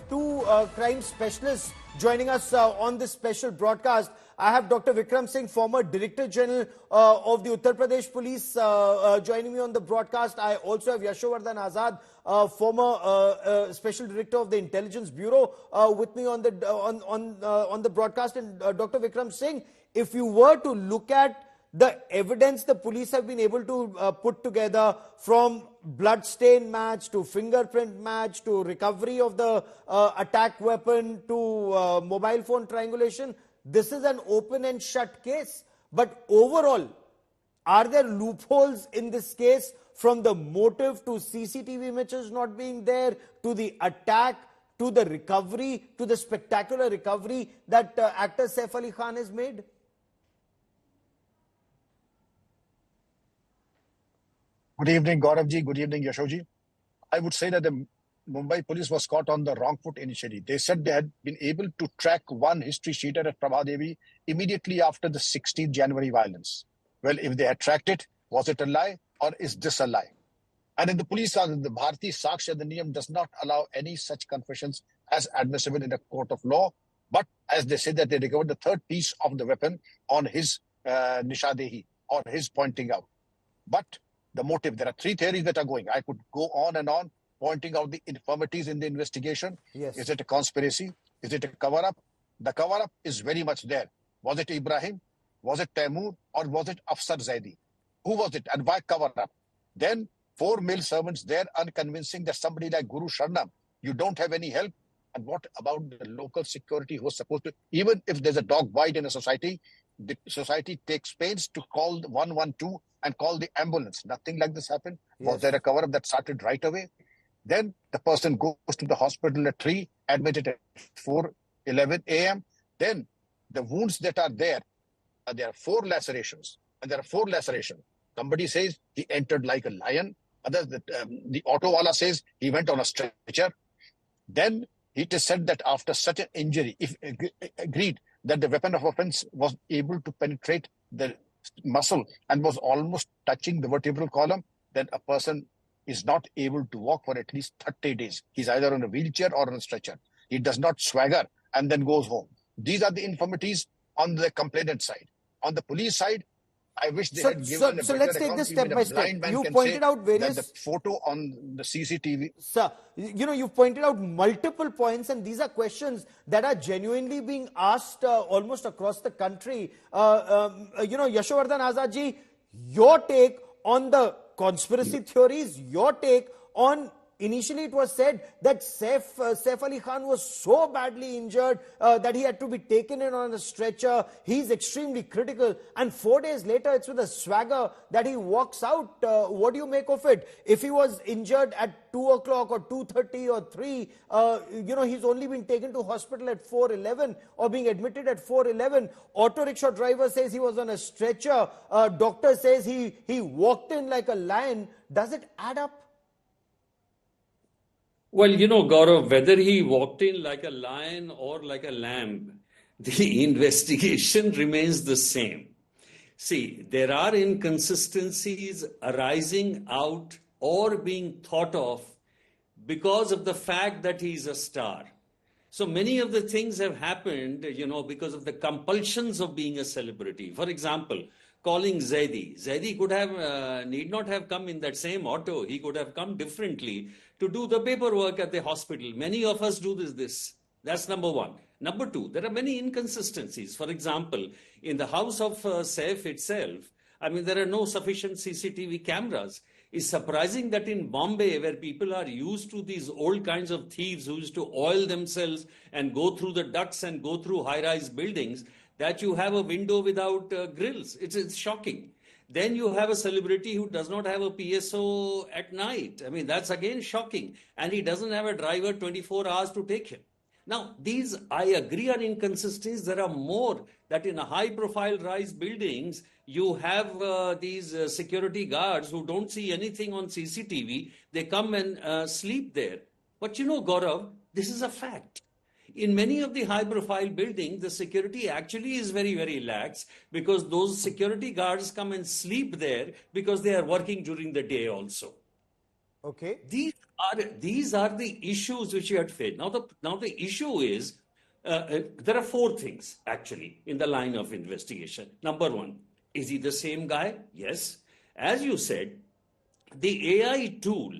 two crime specialists joining us on this special broadcast. I have Dr. Vikram Singh, former Director General of the Uttar Pradesh Police, joining me on the broadcast. I also have Yashovardhan Azad, former Special Director of the Intelligence Bureau, with me on the broadcast. And Dr. Vikram Singh, if you were to look at the evidence the police have been able to put together, from blood-stain match to fingerprint match to recovery of the attack weapon to mobile phone triangulation, this is an open and shut case. But overall, are there loopholes in this case, from the motive to CCTV images not being there, to the attack, to the recovery, to the spectacular recovery that actor Saif Ali Khan has made? Good evening, Gauravji. Good evening, Yashowji. I would say that the Mumbai police was caught on the wrong foot initially. They said they had been able to track one history sheeter at Prabhadevi immediately after the 16th January violence. Well, if they had tracked it, was it a lie or is this a lie? And in the police, the Bharati Sakshya Adhiniyam does not allow any such confessions as admissible in a court of law. But as they say that they recovered the third piece of the weapon on his nishadehi, or his pointing out. But the motive, there are three theories that are going. I could go on and on, pointing out the infirmities in the investigation. Yes. Is it a conspiracy? Is it a cover-up? The cover-up is very much there. Was it Ibrahim? Was it Taimur? Or was it Afsar Zaidi? Who was it and why cover-up? Then 4 male servants there, unconvincing that somebody like Guru Sharnam, you don't have any help. And what about the local security who was supposed to, even if there's a dog bite in a society, the society takes pains to call 112 and call the ambulance. Nothing like this happened. Yes. Was there a cover-up that started right away? Then the person goes to the hospital at 3, admitted at 4:11 a.m. Then the wounds that are there are 4 lacerations. And there are 4 lacerations. Somebody says he entered like a lion. Others, the auto wala says he went on a stretcher. Then it is said that after such an injury, if agreed that the weapon of offense was able to penetrate the muscle and was almost touching the vertebral column, then a person is not able to walk for at least 30 days. He's either on a wheelchair or on a stretcher. He does not swagger and then goes home. These are the infirmities on the complainant side. On the police side, I wish they had given a better let's take this step by step. You pointed out various... The photo on the CCTV... Sir, you've pointed out multiple points, and these are questions that are genuinely being asked almost across the country. Yashovardhan Azadji, your take on the conspiracy theories, your take on... Initially, it was said that Saif Ali Khan was so badly injured that he had to be taken in on a stretcher. He's extremely critical. And 4 days later, it's with a swagger that he walks out. What do you make of it? If he was injured at 2 o'clock or 2:30 or 3, he's only been taken to hospital at 4:11 or being admitted at 4:11. Auto rickshaw driver says he was on a stretcher. Doctor says he walked in like a lion. Does it add up? Well, Gaurav, whether he walked in like a lion or like a lamb, the investigation remains the same. See, there are inconsistencies arising out or being thought of because of the fact that he's a star. So many of the things have happened, because of the compulsions of being a celebrity. For example, calling Zaidi. Zaidi could have, need not have come in that same auto. He could have come differently to do the paperwork at the hospital. Many of us do this. That's number one. Number two, there are many inconsistencies. For example, in the house of Saif itself, there are no sufficient CCTV cameras. It's surprising that in Bombay, where people are used to these old kinds of thieves who used to oil themselves and go through the ducts and go through high-rise buildings, that you have a window without grills. It's shocking. Then you have a celebrity who does not have a PSO at night. That's again shocking. And he doesn't have a driver 24 hours to take him. Now, these, I agree, are inconsistencies. There are more, that in a high-profile rise buildings, you have these security guards who don't see anything on CCTV. They come and sleep there. But Gaurav, this is a fact. In many of the high-profile buildings, the security actually is very, very lax, because those security guards come and sleep there because they are working during the day also. Okay. These are the issues which you had faced. Now the issue is there are four things actually in the line of investigation. Number one, is he the same guy? Yes. As you said, the AI tool,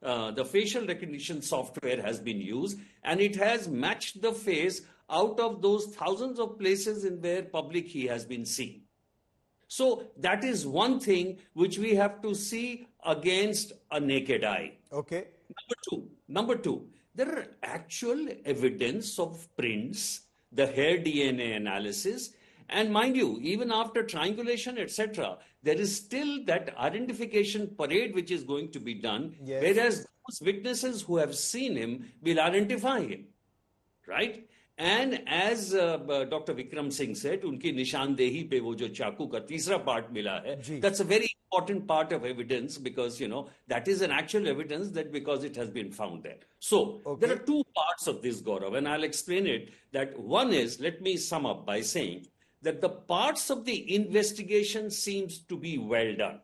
the facial recognition software has been used and it has matched the face out of those thousands of places in where public he has been seen. So that is one thing which we have to see against a naked eye. Okay. Number two, there are actual evidence of prints, the hair DNA analysis, and mind you, even after triangulation, etc., there is still that identification parade which is going to be done, Yes. whereas those witnesses who have seen him will identify him, right? And as Dr. Vikram Singh said, उनकी निशानदेही पे वो जो चाकू का तीसरा part मिला है, that's a very important part of evidence because, that is an actual evidence that because it has been found there. So there are two parts of this, Gaurav, and I'll explain it. That one is, let me sum up by saying that the parts of the investigation seems to be well done.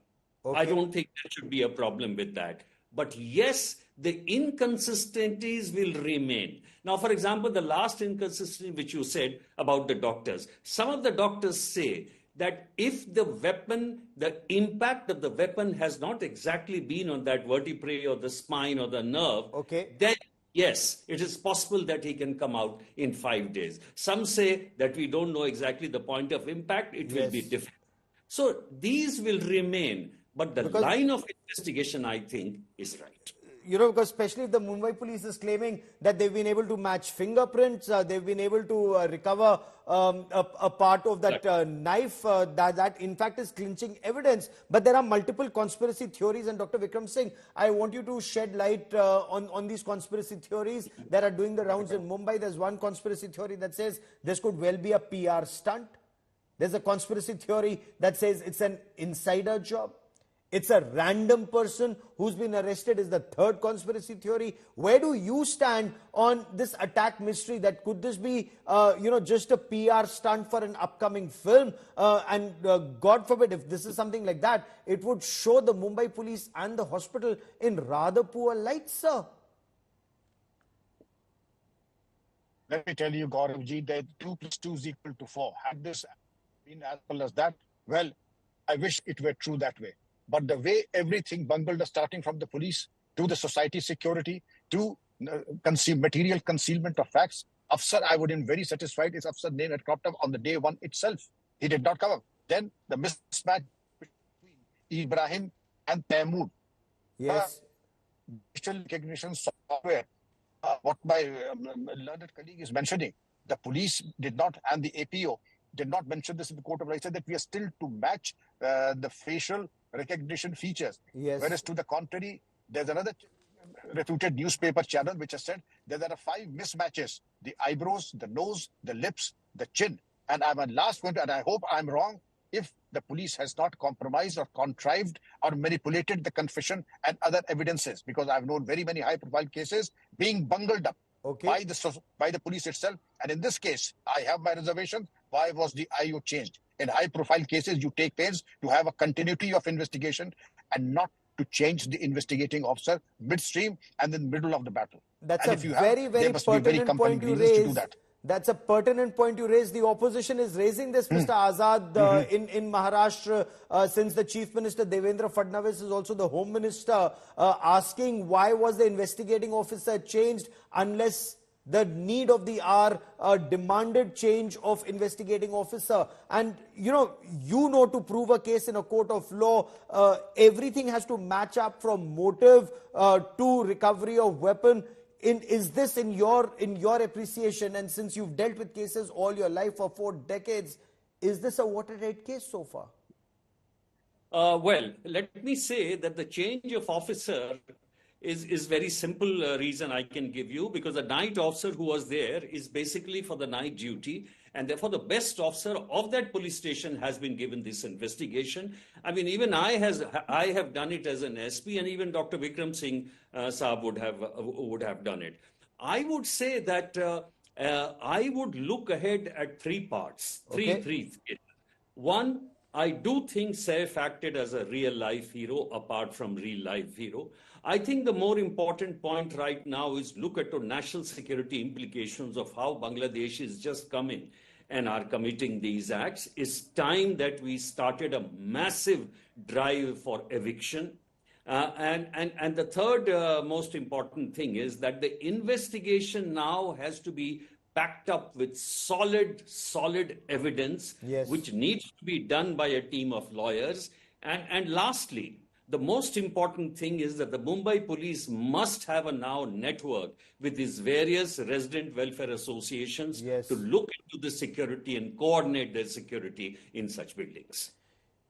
Okay. I don't think there should be a problem with that. But yes, the inconsistencies will remain. Now, for example, the last inconsistency which you said about the doctors, some of the doctors say that if the weapon, the impact of the weapon has not exactly been on that vertebrae or the spine or the nerve, then yes, it is possible that he can come out in 5 days. Some say that we don't know exactly the point of impact, it will be different. So these will remain, but the line of investigation, I think, is right. Because especially if the Mumbai police is claiming that they've been able to match fingerprints, they've been able to recover a part of that knife, that in fact is clinching evidence. But there are multiple conspiracy theories, and Dr. Vikram Singh, I want you to shed light on these conspiracy theories that are doing the rounds in Mumbai. There's one conspiracy theory that says this could well be a PR stunt. There's a conspiracy theory that says it's an insider job. It's a random person who's been arrested is the third conspiracy theory. Where do you stand on this attack mystery? That could this be, just a PR stunt for an upcoming film? And God forbid, if this is something like that, it would show the Mumbai police and the hospital in rather poor light, sir. Let me tell you, Gauravji, that 2 + 2 is equal to 4. Had this been as well as that, well, I wish it were true that way. But the way everything bungled, starting from the police to the society security to material concealment of facts, Afsar, I would have been very satisfied if Afsar name had cropped up on the day one itself. He did not come up. Then the mismatch between Ibrahim and Taimur. Yes. Facial recognition software, what my learned colleague is mentioning, the police did not, and the APO did not mention this in the court of law. He said that we are still to match the facial recognition features. Yes. Whereas to the contrary, there's another reputed newspaper channel which has said that there are 5 mismatches: the eyebrows, the nose, the lips, the chin. And I'm a last point, and I hope I'm wrong, if the police has not compromised or contrived or manipulated the confession and other evidences, because I've known very many high-profile cases being bungled up by the police itself. And in this case, I have my reservations. Why was the IO changed? In high-profile cases, you take pains to have a continuity of investigation and not to change the investigating officer midstream and in the middle of the battle. That's and a very pertinent point you raise. That's a pertinent point you raise. The opposition is raising this, Mr. Azad, in Maharashtra, since the Chief Minister Devendra Fadnavis is also the Home Minister, asking why was the investigating officer changed unless the need of the hour demanded change of investigating officer. And you know to prove a case in a court of law, everything has to match up from motive to recovery of weapon. Is this in your appreciation, and since you've dealt with cases all your life for 4 decades, is this a watertight case so far? Well, let me say that the change of officer is very simple reason I can give you, because the night officer who was there is basically for the night duty, and therefore the best officer of that police station has been given this investigation. I mean, even I have done it as an SP, and even Dr. Vikram Singh Saab would have done it. I would say that I would look ahead at 3 parts. Three. One, I do think Saif acted as a real life hero apart from real life hero. I think the more important point right now is look at the national security implications of how Bangladesh is just coming and are committing these acts. It's time that we started a massive drive for eviction. And the third most important thing is that the investigation now has to be backed up with solid evidence, Yes. which needs to be done by a team of lawyers. And lastly, the most important thing is that the Mumbai police must have a now network with these various resident welfare associations Yes. to look into the security and coordinate their security in such buildings.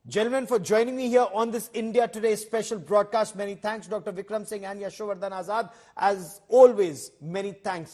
Gentlemen, for joining me here on this India Today special broadcast, many thanks, Dr. Vikram Singh and Yashovardhan Azad. As always, many thanks.